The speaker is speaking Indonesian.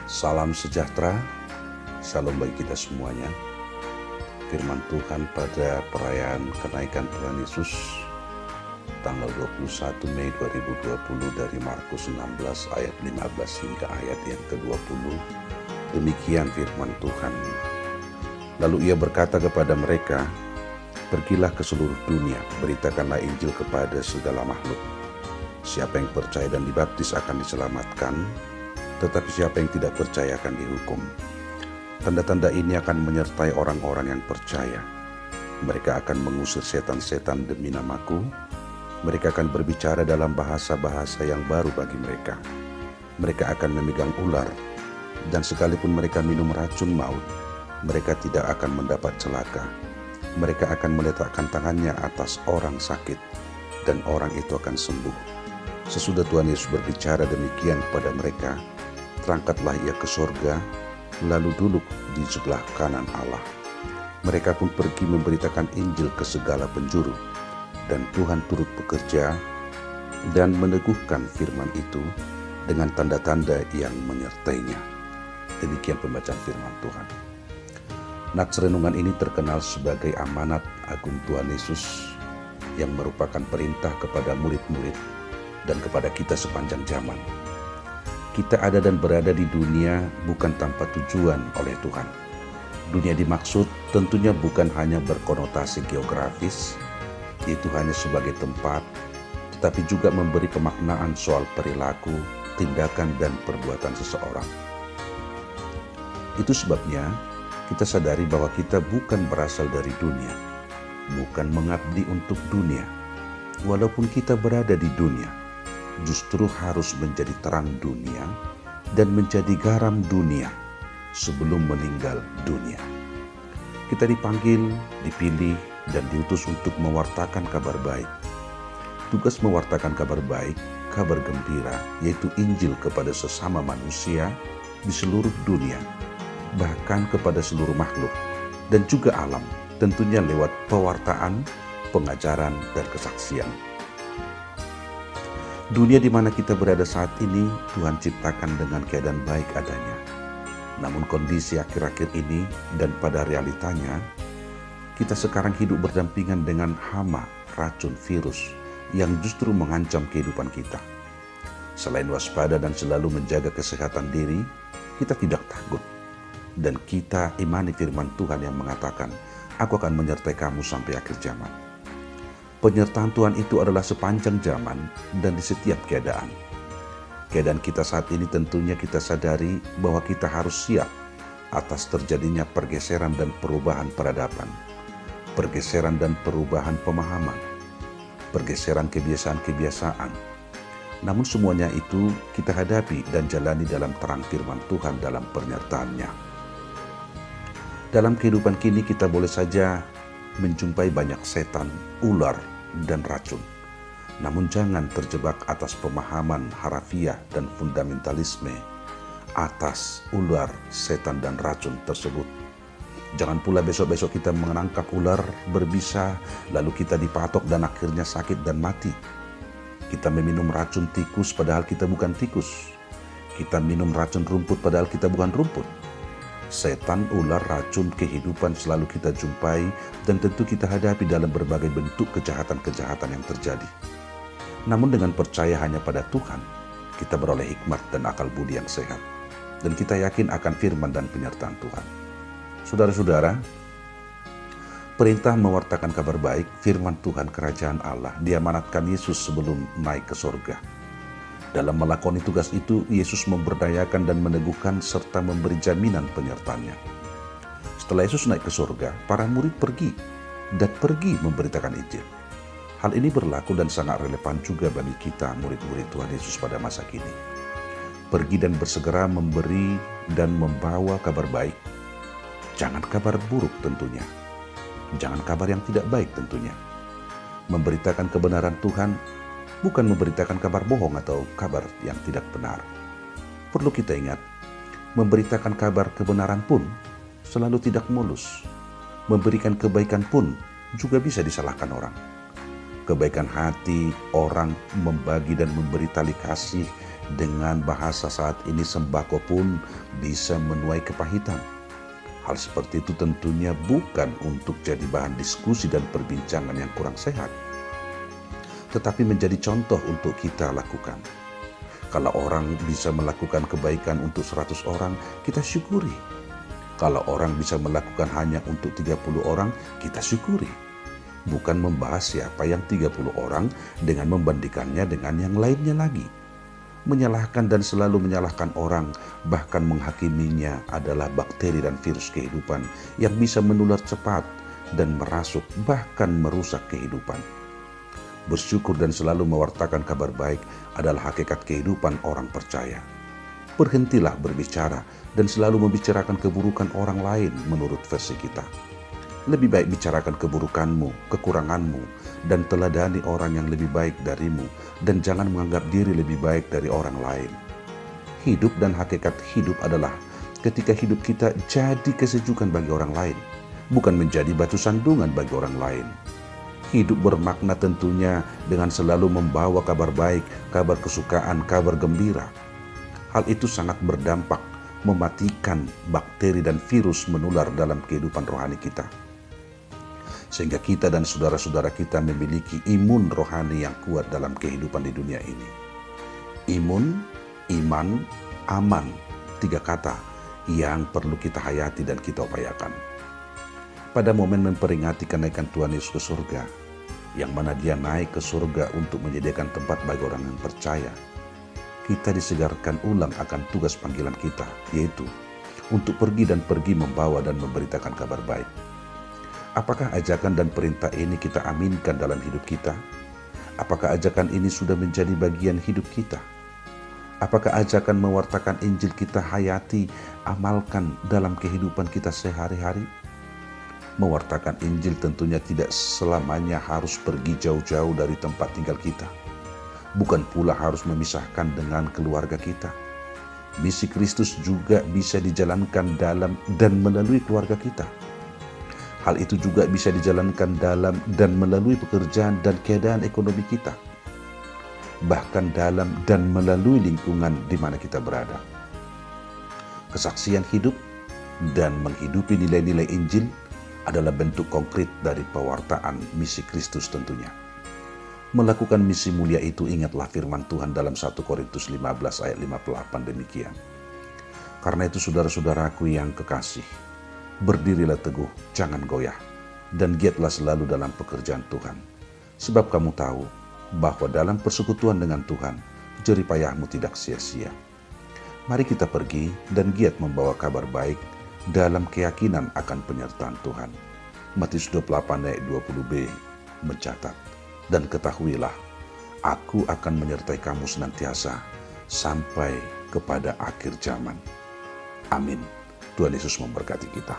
Salam sejahtera, salam bagi kita semuanya. Firman Tuhan pada perayaan kenaikan Tuhan Yesus tanggal 21 Mei 2020 dari Markus 16 ayat 15 hingga ayat yang ke-20. Demikian firman Tuhan. Lalu ia berkata kepada mereka, "Pergilah ke seluruh dunia, beritakanlah Injil kepada segala makhluk. Siapa yang percaya dan dibaptis akan diselamatkan, tetapi siapa yang tidak percaya akan dihukum. Tanda-tanda ini akan menyertai orang-orang yang percaya. Mereka akan mengusir setan-setan demi namaku. Mereka akan berbicara dalam bahasa-bahasa yang baru bagi mereka. Mereka akan memegang ular, dan sekalipun mereka minum racun maut, mereka tidak akan mendapat celaka. Mereka akan meletakkan tangannya atas orang sakit, dan orang itu akan sembuh." Sesudah Tuhan Yesus berbicara demikian kepada mereka, terangkatlah ia ke surga, lalu duduk di sebelah kanan Allah. Mereka pun pergi memberitakan Injil ke segala penjuru, dan Tuhan turut bekerja dan meneguhkan firman itu dengan tanda-tanda yang menyertainya. Demikian pembacaan firman Tuhan. Nats renungan ini terkenal sebagai amanat agung Tuhan Yesus yang merupakan perintah kepada murid-murid dan kepada kita sepanjang zaman. Kita ada dan berada di dunia bukan tanpa tujuan oleh Tuhan. Dunia dimaksud tentunya bukan hanya berkonotasi geografis, yaitu hanya sebagai tempat, tetapi juga memberi kemaknaan soal perilaku, tindakan, dan perbuatan seseorang. Itu sebabnya kita sadari bahwa kita bukan berasal dari dunia, bukan mengabdi untuk dunia. Walaupun kita berada di dunia, justru harus menjadi terang dunia dan menjadi garam dunia sebelum meninggal dunia. Kita dipanggil, dipilih, dan diutus untuk mewartakan kabar baik. Tugas mewartakan kabar baik, kabar gembira, yaitu Injil kepada sesama manusia di seluruh dunia, bahkan kepada seluruh makhluk, dan juga alam, tentunya lewat pewartaan, pengajaran, dan kesaksian. Dunia di mana kita berada saat ini, Tuhan ciptakan dengan keadaan baik adanya. Namun kondisi akhir-akhir ini dan pada realitanya, kita sekarang hidup berdampingan dengan hama, racun, virus yang justru mengancam kehidupan kita. Selain waspada dan selalu menjaga kesehatan diri, kita tidak takut. Dan kita imani firman Tuhan yang mengatakan, "Aku akan menyertai kamu sampai akhir zaman." Penyertaan Tuhan itu adalah sepanjang zaman dan di setiap keadaan. Keadaan kita saat ini tentunya kita sadari bahwa kita harus siap atas terjadinya pergeseran dan perubahan peradaban, pergeseran dan perubahan pemahaman, pergeseran kebiasaan-kebiasaan. Namun semuanya itu kita hadapi dan jalani dalam terang firman Tuhan dalam penyertaannya. Dalam kehidupan kini kita boleh saja menjumpai banyak setan, ular, dan racun. Namun jangan terjebak atas pemahaman harafiah dan fundamentalisme atas ular, setan, dan racun tersebut. Jangan pula besok-besok kita menangkap ular berbisa, lalu kita dipatok dan akhirnya sakit dan mati. Kita meminum racun tikus padahal kita bukan tikus. Kita minum racun rumput padahal kita bukan rumput. Setan, ular, racun, kehidupan selalu kita jumpai dan tentu kita hadapi dalam berbagai bentuk kejahatan-kejahatan yang terjadi. Namun dengan percaya hanya pada Tuhan, kita beroleh hikmat dan akal budi yang sehat. Dan kita yakin akan firman dan penyertaan Tuhan. Saudara-saudara, perintah mewartakan kabar baik, firman Tuhan kerajaan Allah diamanatkan Yesus sebelum naik ke surga. Dalam melakoni tugas itu, Yesus memberdayakan dan meneguhkan serta memberi jaminan penyertaannya. Setelah Yesus naik ke surga, para murid pergi memberitakan Injil. Hal ini berlaku dan sangat relevan juga bagi kita murid-murid Tuhan Yesus pada masa kini. Pergi dan bersegera memberi dan membawa kabar baik. Jangan kabar buruk tentunya. Jangan kabar yang tidak baik tentunya. Memberitakan kebenaran Tuhan bukan memberitakan kabar bohong atau kabar yang tidak benar. Perlu kita ingat, memberitakan kabar kebenaran pun selalu tidak mulus. Memberikan kebaikan pun juga bisa disalahkan orang. Kebaikan hati orang membagi dan memberi tali kasih Dengan bahasa saat ini, sembako pun bisa menuai kepahitan. Hal seperti itu tentunya bukan untuk jadi bahan diskusi dan perbincangan yang kurang sehat, tetapi menjadi contoh untuk kita lakukan. Kalau orang bisa melakukan kebaikan untuk 100 orang, kita syukuri. Kalau orang bisa melakukan hanya untuk 30 orang, kita syukuri. Bukan membahas siapa yang 30 orang dengan membandingkannya dengan yang lainnya lagi. Menyalahkan dan selalu menyalahkan orang, bahkan menghakiminya adalah bakteri dan virus kehidupan yang bisa menular cepat dan merasuk bahkan merusak kehidupan. Bersyukur dan selalu mewartakan kabar baik adalah hakikat kehidupan orang percaya. Berhentilah berbicara dan selalu membicarakan keburukan orang lain menurut versi kita. Lebih baik bicarakan keburukanmu, kekuranganmu, dan teladani orang yang lebih baik darimu, dan jangan menganggap diri lebih baik dari orang lain. Hidup dan hakikat hidup adalah ketika hidup kita jadi kesejukan bagi orang lain, bukan menjadi batu sandungan bagi orang lain. Hidup bermakna tentunya dengan selalu membawa kabar baik, kabar kesukaan, kabar gembira. Hal itu sangat berdampak mematikan bakteri dan virus menular dalam kehidupan rohani kita. Sehingga kita dan saudara-saudara kita memiliki imun rohani yang kuat dalam kehidupan di dunia ini. Imun, iman, aman, 3 kata yang perlu kita hayati dan kita upayakan. Pada momen memperingati kenaikan Tuhan Yesus ke surga, yang mana Dia naik ke surga untuk menyediakan tempat bagi orang yang percaya, kita disegarkan ulang akan tugas panggilan kita, yaitu untuk pergi membawa dan memberitakan kabar baik. Apakah ajakan dan perintah ini kita aminkan dalam hidup kita? Apakah ajakan ini sudah menjadi bagian hidup kita? Apakah ajakan mewartakan Injil kita hayati, amalkan dalam kehidupan kita sehari-hari? Mewartakan Injil tentunya tidak selamanya harus pergi jauh-jauh dari tempat tinggal kita. Bukan pula harus memisahkan dengan keluarga kita. Misi Kristus juga bisa dijalankan dalam dan melalui keluarga kita. Hal itu juga bisa dijalankan dalam dan melalui pekerjaan dan keadaan ekonomi kita. Bahkan dalam dan melalui lingkungan di mana kita berada. Kesaksian hidup dan menghidupi nilai-nilai Injil adalah bentuk konkret dari pewartaan misi Kristus tentunya. Melakukan misi mulia itu, ingatlah firman Tuhan dalam 1 Korintus 15 ayat 58 demikian. Karena itu saudara-saudaraku yang kekasih, berdirilah teguh, jangan goyah, dan giatlah selalu dalam pekerjaan Tuhan. Sebab kamu tahu bahwa dalam persekutuan dengan Tuhan, jerih payahmu tidak sia-sia. Mari kita pergi dan giat membawa kabar baik dalam keyakinan akan penyertaan Tuhan. Matius 28 ayat 20b mencatat, dan ketahuilah, aku akan menyertai kamu senantiasa sampai kepada akhir zaman. Amin. Tuhan Yesus memberkati kita.